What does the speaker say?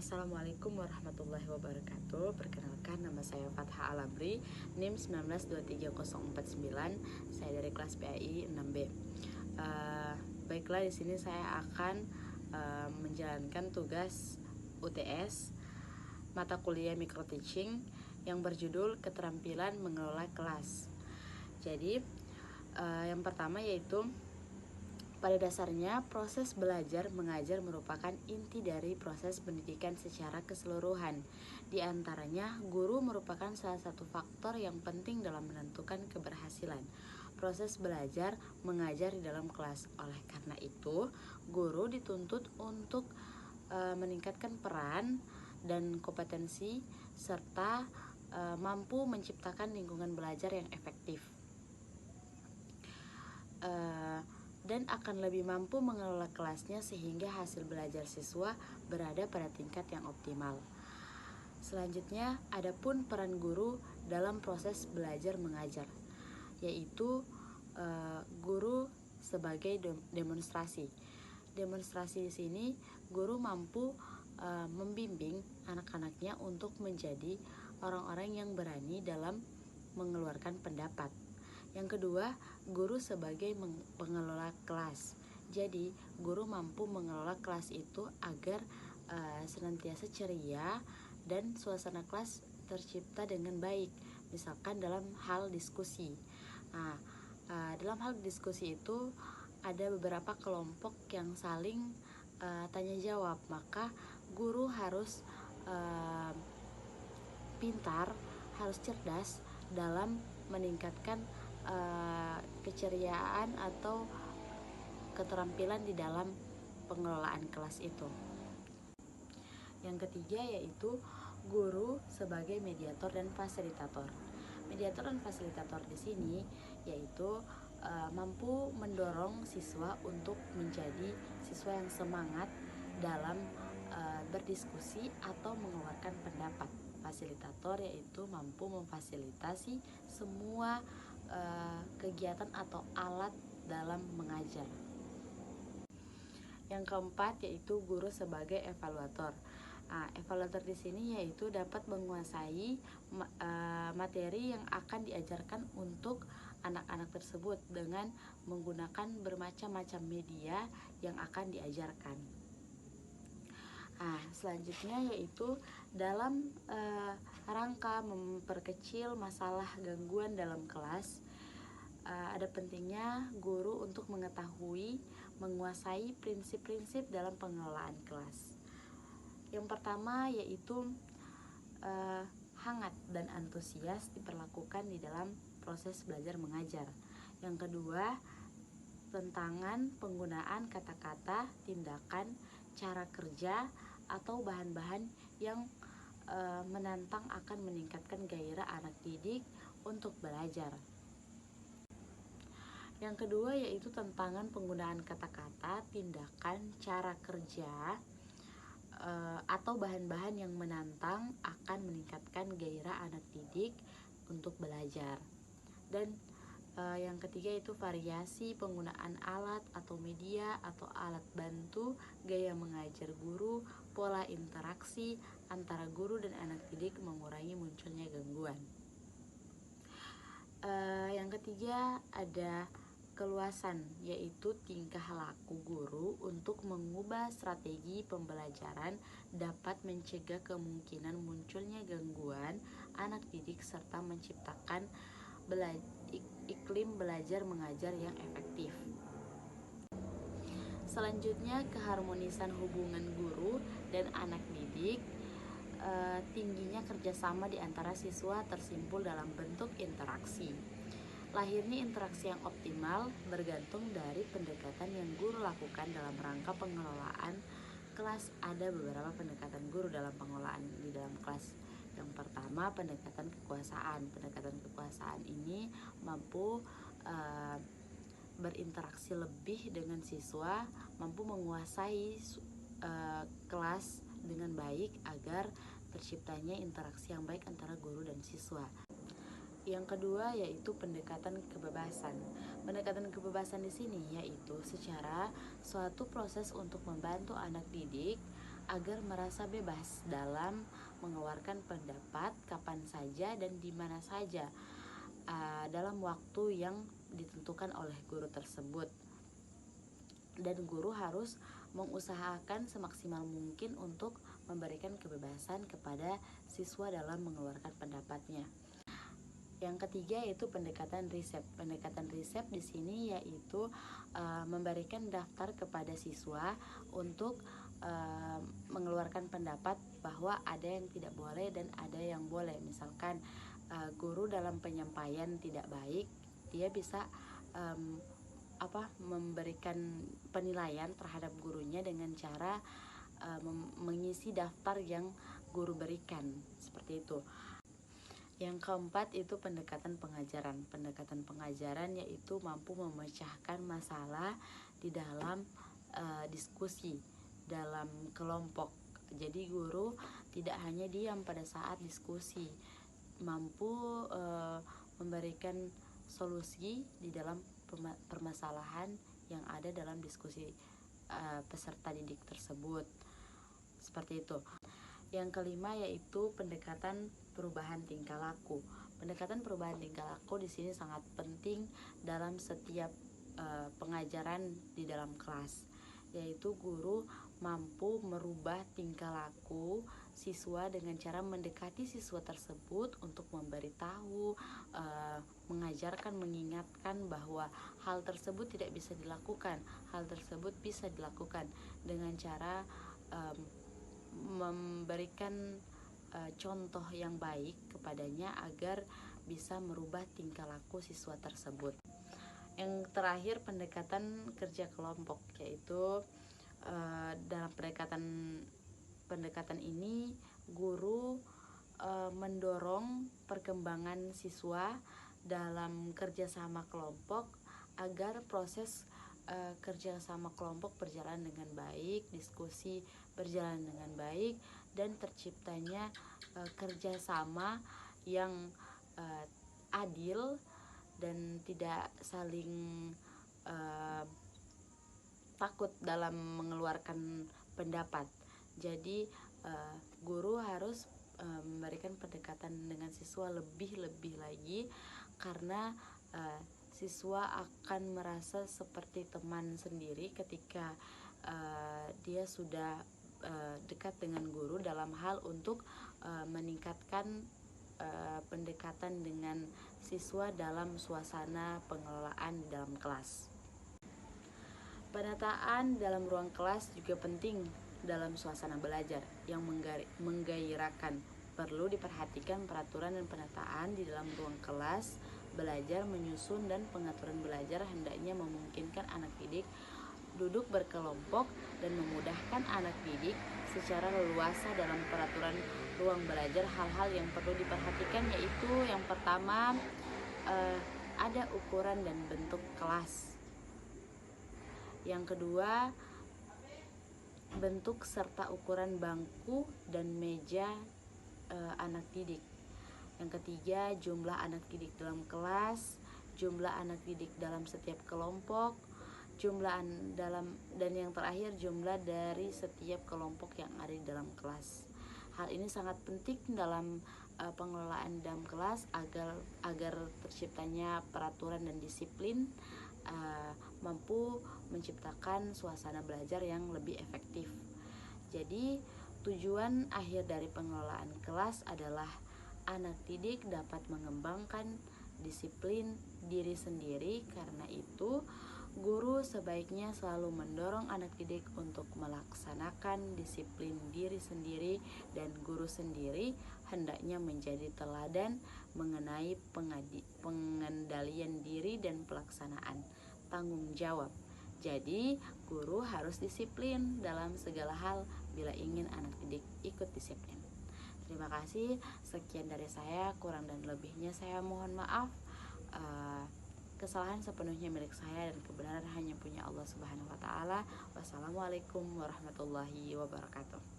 Assalamualaikum warahmatullahi wabarakatuh. Perkenalkan, nama saya Fatha Alamri, NIM 1923049. Saya dari kelas PAI 6B. Baiklah, di sini saya akan menjalankan tugas UTS mata kuliah micro teaching yang berjudul keterampilan mengelola kelas. Jadi, yang pertama yaitu pada dasarnya, proses belajar mengajar merupakan inti dari proses pendidikan secara keseluruhan. Di antaranya, guru merupakan salah satu faktor yang penting dalam menentukan keberhasilan proses belajar mengajar di dalam kelas. Oleh karena itu, guru dituntut untuk meningkatkan peran dan kompetensi serta mampu menciptakan lingkungan belajar yang efektif. Dan akan lebih mampu mengelola kelasnya sehingga hasil belajar siswa berada pada tingkat yang optimal. Selanjutnya, adapun peran guru dalam proses belajar mengajar, yaitu guru sebagai demonstrasi. Demonstrasi di sini, guru mampu membimbing anak-anaknya untuk menjadi orang-orang yang berani dalam mengeluarkan pendapat. Yang kedua, guru sebagai pengelola kelas. Jadi, guru mampu mengelola kelas itu agar senantiasa ceria dan suasana kelas tercipta dengan baik. Misalkan dalam hal diskusi. Nah, dalam hal diskusi itu ada beberapa kelompok yang saling tanya jawab. Maka guru harus pintar, harus cerdas dalam meningkatkan keceriaan atau keterampilan di dalam pengelolaan kelas itu. Yang ketiga yaitu guru sebagai mediator dan fasilitator. Mediator dan fasilitator di sini yaitu mampu mendorong siswa untuk menjadi siswa yang semangat dalam berdiskusi atau mengeluarkan pendapat. Fasilitator yaitu mampu memfasilitasi semua kegiatan atau alat dalam mengajar. Yang keempat yaitu guru sebagai evaluator. Evaluator di sini yaitu dapat menguasai materi yang akan diajarkan untuk anak-anak tersebut dengan menggunakan bermacam-macam media yang akan diajarkan. Selanjutnya yaitu dalam rangka memperkecil masalah gangguan dalam kelas, ada pentingnya guru untuk mengetahui, menguasai prinsip-prinsip dalam pengelolaan kelas. Yang pertama yaitu hangat dan antusias diperlakukan di dalam proses belajar mengajar. Yang kedua, tentangan penggunaan kata-kata, tindakan, cara kerja, atau bahan-bahan yang menantang akan meningkatkan gairah anak didik untuk belajar. Yang kedua yaitu tentangan penggunaan kata-kata, tindakan, cara kerja, atau bahan-bahan yang menantang akan meningkatkan gairah anak didik untuk belajar. Dan yang ketiga itu variasi penggunaan alat atau media atau alat bantu, gaya mengajar guru, pola interaksi antara guru dan anak didik mengurangi munculnya gangguan. Yang ketiga ada keluasan, yaitu tingkah laku guru untuk mengubah strategi pembelajaran dapat mencegah kemungkinan munculnya gangguan anak didik serta menciptakan iklim belajar mengajar yang efektif. Selanjutnya, keharmonisan hubungan guru dan anak didik. Tingginya kerjasama di antara siswa tersimpul dalam bentuk interaksi. Lahirnya interaksi yang optimal bergantung dari pendekatan yang guru lakukan dalam rangka pengelolaan kelas. Ada beberapa pendekatan guru dalam pengelolaan di dalam kelas. Yang pertama, pendekatan kekuasaan. Pendekatan kekuasaan ini mampu berinteraksi lebih dengan siswa, mampu menguasai kelas dengan baik agar terciptanya interaksi yang baik antara guru dan siswa. Yang kedua yaitu pendekatan kebebasan. Pendekatan kebebasan di sini yaitu secara suatu proses untuk membantu anak didik agar merasa bebas dalam mengeluarkan pendapat kapan saja dan di mana saja dalam waktu yang ditentukan oleh guru tersebut. Dan guru harus mengusahakan semaksimal mungkin untuk memberikan kebebasan kepada siswa dalam mengeluarkan pendapatnya. Yang ketiga yaitu pendekatan riset. Pendekatan riset di sini yaitu memberikan daftar kepada siswa untuk mengeluarkan pendapat bahwa ada yang tidak boleh dan ada yang boleh. Misalkan guru dalam penyampaian tidak baik, dia bisa memberikan penilaian terhadap gurunya dengan cara mengisi daftar yang guru berikan, seperti itu. Yang keempat itu pendekatan pengajaran. Pendekatan pengajaran yaitu mampu memecahkan masalah di dalam diskusi dalam kelompok. Jadi guru tidak hanya diam pada saat diskusi, mampu memberikan solusi di dalam permasalahan yang ada dalam diskusi peserta didik tersebut, seperti itu. Yang kelima yaitu pendekatan perubahan tingkah laku. Pendekatan perubahan tingkah laku di sini sangat penting dalam setiap pengajaran di dalam kelas, yaitu guru mampu merubah tingkah laku siswa dengan cara mendekati siswa tersebut untuk memberitahu, mengajarkan, mengingatkan bahwa hal tersebut tidak bisa dilakukan, hal tersebut bisa dilakukan dengan cara memberikan contoh yang baik kepadanya agar bisa merubah tingkah laku siswa tersebut. Yang terakhir pendekatan kerja kelompok, yaitu dalam pendekatan ini guru mendorong perkembangan siswa dalam kerjasama kelompok agar proses kerjasama kelompok berjalan dengan baik, diskusi berjalan dengan baik, dan terciptanya kerjasama yang adil dan tidak saling takut dalam mengeluarkan pendapat. Jadi guru harus memberikan pendekatan dengan siswa lebih lagi, karena siswa akan merasa seperti teman sendiri ketika dia sudah dekat dengan guru dalam hal untuk meningkatkan pendekatan dengan siswa dalam suasana pengelolaan di dalam kelas. Penataan dalam ruang kelas juga penting dalam suasana belajar yang menggairahkan. Perlu diperhatikan peraturan dan penataan di dalam ruang kelas belajar, menyusun dan pengaturan belajar hendaknya memungkinkan anak didik duduk berkelompok dan memudahkan anak didik secara leluasa dalam peraturan ruang belajar. Hal-hal yang perlu diperhatikan yaitu yang pertama, ada ukuran dan bentuk kelas. Yang kedua, bentuk serta ukuran bangku dan meja anak didik. Yang ketiga, jumlah anak didik dalam kelas, jumlah anak didik dalam setiap kelompok, dan yang terakhir jumlah dari setiap kelompok yang ada di dalam kelas. Hal ini sangat penting dalam pengelolaan dalam kelas agar terciptanya peraturan dan disiplin, mampu menciptakan suasana belajar yang lebih efektif. Jadi tujuan akhir dari pengelolaan kelas adalah anak didik dapat mengembangkan disiplin diri sendiri. Karena itu guru sebaiknya selalu mendorong anak didik untuk melaksanakan disiplin diri sendiri, dan guru sendiri hendaknya menjadi teladan mengenai pengendalian diri dan pelaksanaan tanggung jawab. Jadi guru harus disiplin dalam segala hal bila ingin anak didik ikut disiplin. Terima kasih, sekian dari saya, kurang dan lebihnya saya mohon maaf. Kesalahan sepenuhnya milik saya dan kebenaran hanya punya Allah Subhanahu wa taala. Wassalamualaikum warahmatullahi wabarakatuh.